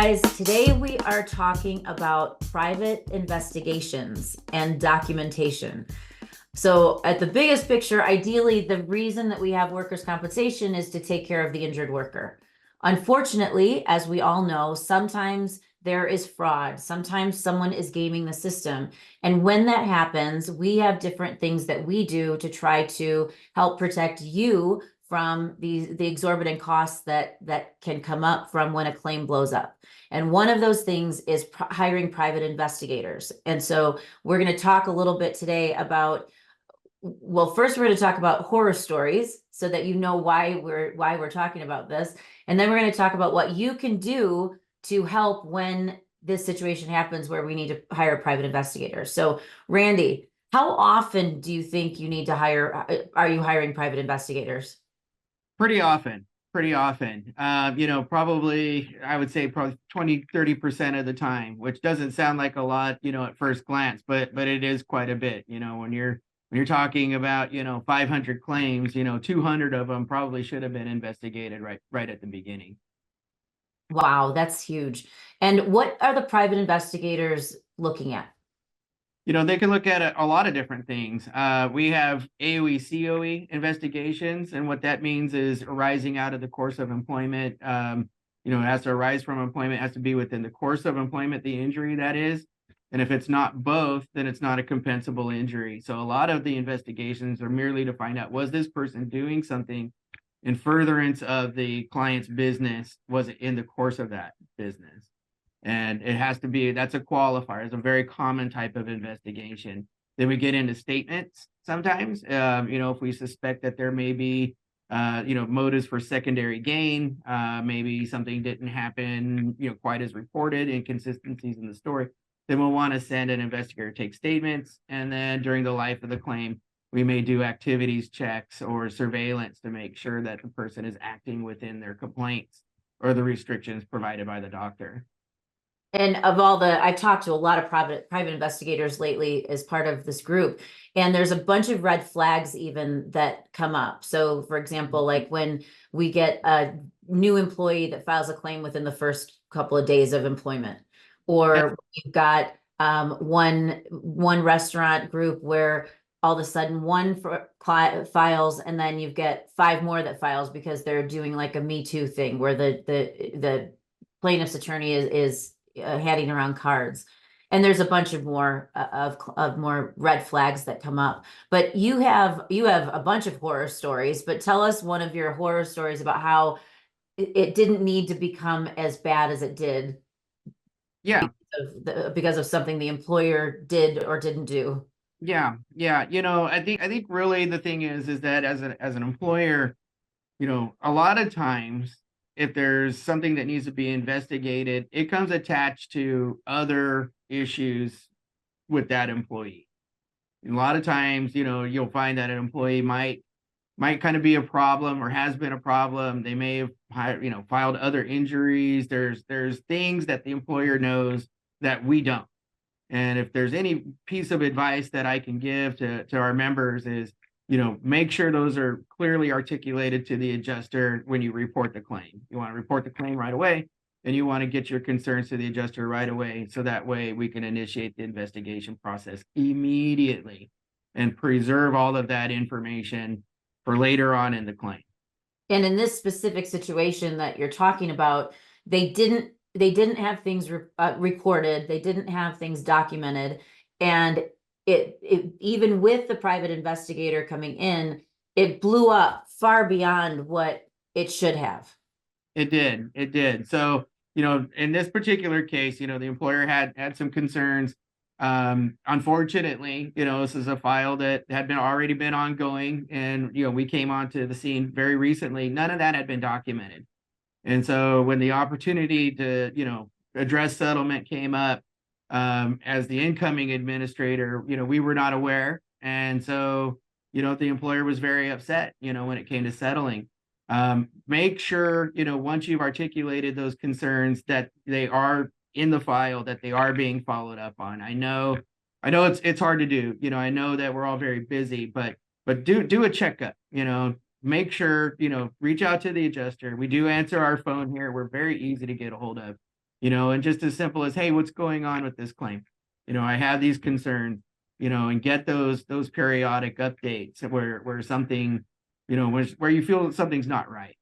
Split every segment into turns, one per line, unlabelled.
guys, today we are talking about private investigations and documentation. So, at the biggest picture, ideally, the reason that we have workers' compensation is to take care of the injured worker. Unfortunately, as we all know, sometimes there is fraud. Sometimes someone is gaming the system. And when that happens, we have different things that we do to try to help protect you from the exorbitant costs that can come up from when a claim blows up. And one of those things is hiring private investigators. And so we're going to talk a little bit today about, well, first we're going to talk about horror stories so that you know why we're talking about this. And then we're going to talk about what you can do to help when this situation happens where we need to hire a private investigator. So Randy, how often do you think you need to are you hiring private investigators?
Pretty often. Probably, I would say probably 20-30% of the time, which doesn't sound like a lot, at first glance, but it is quite a bit. When you're talking about, 500 claims, 200 of them probably should have been investigated right at the beginning.
Wow, that's huge. And what are the private investigators looking at?
They can look at a lot of different things. We have AOE, COE investigations, and what that means is arising out of the course of employment. It has to arise from employment, it has to be within the course of employment, the injury that is. And if it's not both, then it's not a compensable injury. So a lot of the investigations are merely to find out, was this person doing something in furtherance of the client's business? Was it in the course of that business? And it has to be, that's a qualifier. It's a very common type of investigation. Then we get into statements sometimes, if we suspect that there may be, motives for secondary gain, maybe something didn't happen, quite as reported, inconsistencies in the story, then we'll want to send an investigator to take statements. And then during the life of the claim, we may do activities checks or surveillance to make sure that the person is acting within their complaints or the restrictions provided by the doctor.
And I've talked to a lot of private investigators lately as part of this group, and there's a bunch of red flags even that come up. So, for example, like when we get a new employee that files a claim within the first couple of days of employment, or you've got one restaurant group where all of a sudden one files, and then you get 5 more that files because they're doing like a Me Too thing where the plaintiff's attorney is handing around cards, and there's a bunch of more more red flags that come up. But you have a bunch of horror stories, but tell us one of your horror stories about how it didn't need to become as bad as it did.
Yeah,
because of something the employer did or didn't do.
Yeah. I think really the thing is that as an employer, a lot of times if there's something that needs to be investigated, it comes attached to other issues with that employee. A lot of times, you'll find that an employee might kind of be a problem or has been a problem. They may have filed other injuries. There's things that the employer knows that we don't. And if there's any piece of advice that I can give to our members is, make sure those are clearly articulated to the adjuster when you report the claim. You want to report the claim right away, and you want to get your concerns to the adjuster right away. So that way we can initiate the investigation process immediately and preserve all of that information for later on in the claim.
And in this specific situation that you're talking about, they didn't have things recorded. They didn't have things documented. And it even with the private investigator coming in, it blew up far beyond what it should have.
It did. So, in this particular case, the employer had some concerns. Unfortunately, this is a file that had already been ongoing, and we came onto the scene very recently. None of that had been documented. And so when the opportunity to, address settlement came up, as the incoming administrator, we were not aware. And so, the employer was very upset, when it came to settling. Make sure, once you've articulated those concerns that they are in the file, that they are being followed up on. I know it's hard to do. I know that we're all very busy, but do a checkup, make sure, reach out to the adjuster. We do answer our phone here. We're very easy to get a hold of. and just as simple as, hey, what's going on with this claim? I have these concerns, and get those periodic updates where something, where you feel something's not right.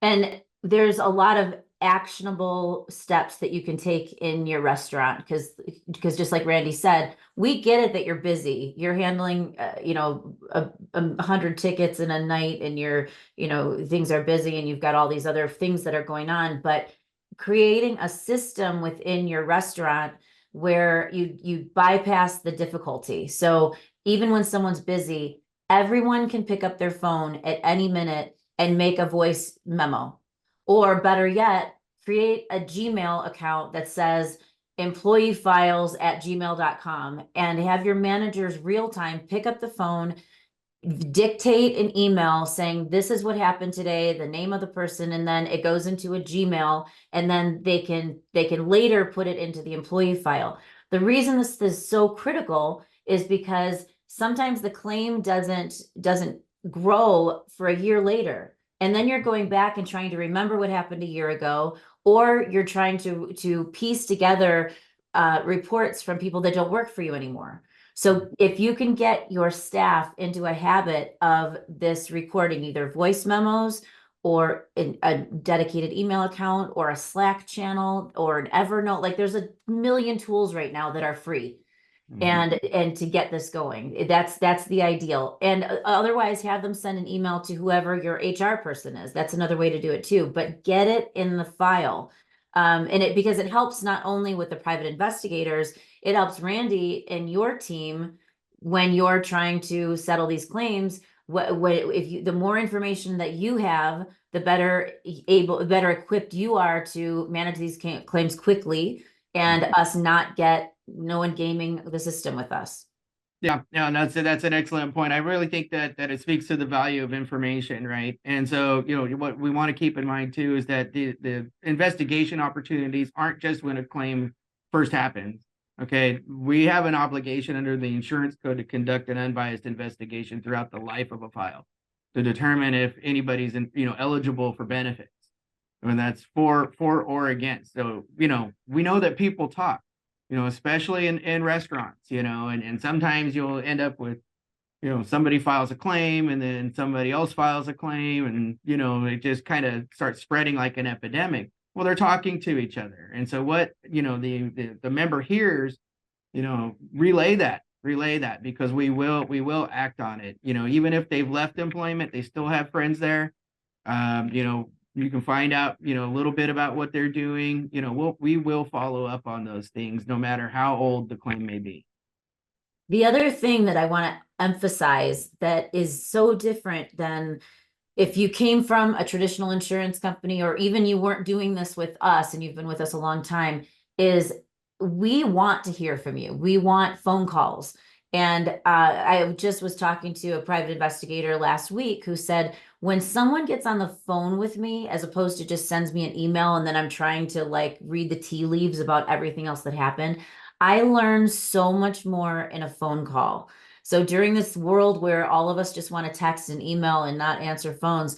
And there's a lot of actionable steps that you can take in your restaurant because just like Randy said, we get it that you're busy. You're handling, 100 tickets in a night, and things are busy, and you've got all these other things that are going on. But creating a system within your restaurant where you bypass the difficulty. So even when someone's busy, everyone can pick up their phone at any minute and make a voice memo. Or better yet, create a Gmail account that says employeefiles@gmail.com and have your managers real time pick up the phone, dictate an email saying this is what happened today, the name of the person, and then it goes into a Gmail, and then they can later put it into the employee file. The reason this is so critical is because sometimes the claim doesn't grow for a year later, and then you're going back and trying to remember what happened a year ago, or you're trying to piece together reports from people that don't work for you anymore. So if you can get your staff into a habit of this recording, either voice memos or a dedicated email account or a Slack channel or an Evernote, like there's a million tools right now that are free. And to get this going, that's the ideal. And otherwise have them send an email to whoever your HR person is. That's another way to do it too, but get it in the file. Because it helps not only with the private investigators, it helps Randy and your team when you're trying to settle these claims. The more information that you have, the better equipped you are to manage these claims quickly, and us not get no one gaming the system with us.
Yeah, no, that's an excellent point. I really think that it speaks to the value of information, right? And so, what we want to keep in mind too is that the investigation opportunities aren't just when a claim first happens. Okay, we have an obligation under the insurance code to conduct an unbiased investigation throughout the life of a file to determine if anybody's eligible for benefits, and that's for or against. So, we know that people talk, especially in restaurants, and sometimes you'll end up with, somebody files a claim and then somebody else files a claim, and, it just kind of starts spreading like an epidemic. Well, they're talking to each other. And so what, the member hears, relay that because we will act on it. Even if they've left employment, they still have friends there. You can find out, a little bit about what they're doing. We will follow up on those things, no matter how old the claim may be.
The other thing that I want to emphasize that is so different than if you came from a traditional insurance company, or even you weren't doing this with us and you've been with us a long time, is we want to hear from you. We want phone calls. And I just was talking to a private investigator last week who said, when someone gets on the phone with me, as opposed to just sends me an email and then I'm trying to read the tea leaves about everything else that happened, I learn so much more in a phone call. So during this world where all of us just want to text and email and not answer phones,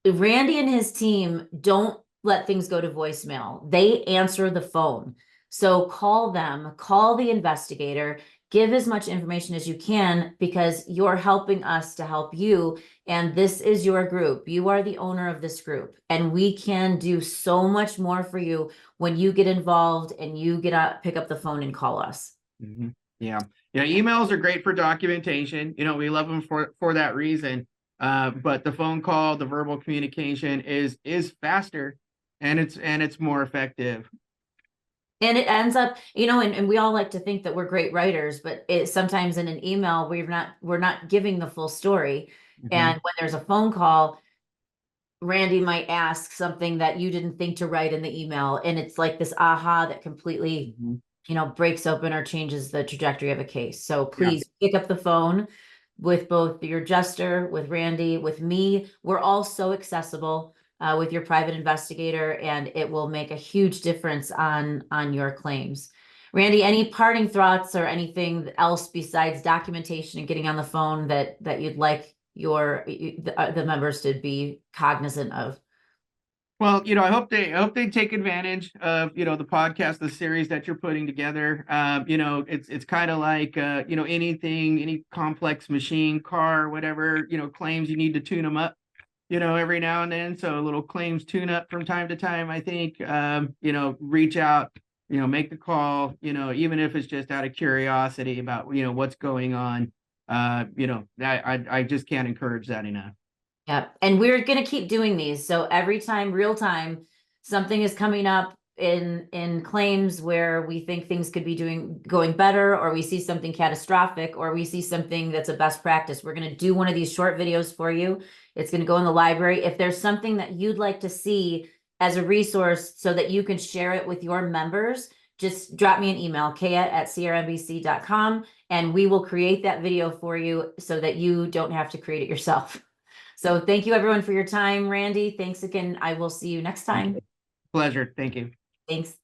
Randy and his team don't let things go to voicemail. They answer the phone. So call them, call the investigator, give as much information as you can, because you're helping us to help you. And this is your group. You are the owner of this group. And we can do so much more for you when you get involved and you pick up the phone and call us.
Yeah. Emails are great for documentation. We love them for that reason. But the phone call, the verbal communication is faster, and it's more effective.
And it ends up, and we all like to think that we're great writers, but sometimes in an email, we're not giving the full story. And when there's a phone call, Randy might ask something that you didn't think to write in the email. And it's like this aha that completely, breaks open or changes the trajectory of a case. So please pick up the phone with both your adjuster, with Randy, with me. We're all so accessible with your private investigator, and it will make a huge difference on your claims. Randy, any parting thoughts or anything else besides documentation and getting on the phone that you'd like the members to be cognizant of?
Well, I hope they take advantage of, the podcast, the series that you're putting together. It's kind of like, anything, any complex machine, car, whatever, claims, you need to tune them up, every now and then. So a little claims tune up from time to time, I think, reach out, make the call, even if it's just out of curiosity about, what's going on. I just can't encourage that enough.
Yeah, and we're gonna keep doing these. So every time, real time, something is coming up in claims where we think things could be going better, or we see something catastrophic, or we see something that's a best practice. We're gonna do one of these short videos for you. It's gonna go in the library. If there's something that you'd like to see as a resource so that you can share it with your members, just drop me an email, kaya@crmbc.com, and we will create that video for you so that you don't have to create it yourself. So thank you everyone for your time, Randy. Thanks again. I will see you next time.
Pleasure. Thank you.
Thanks.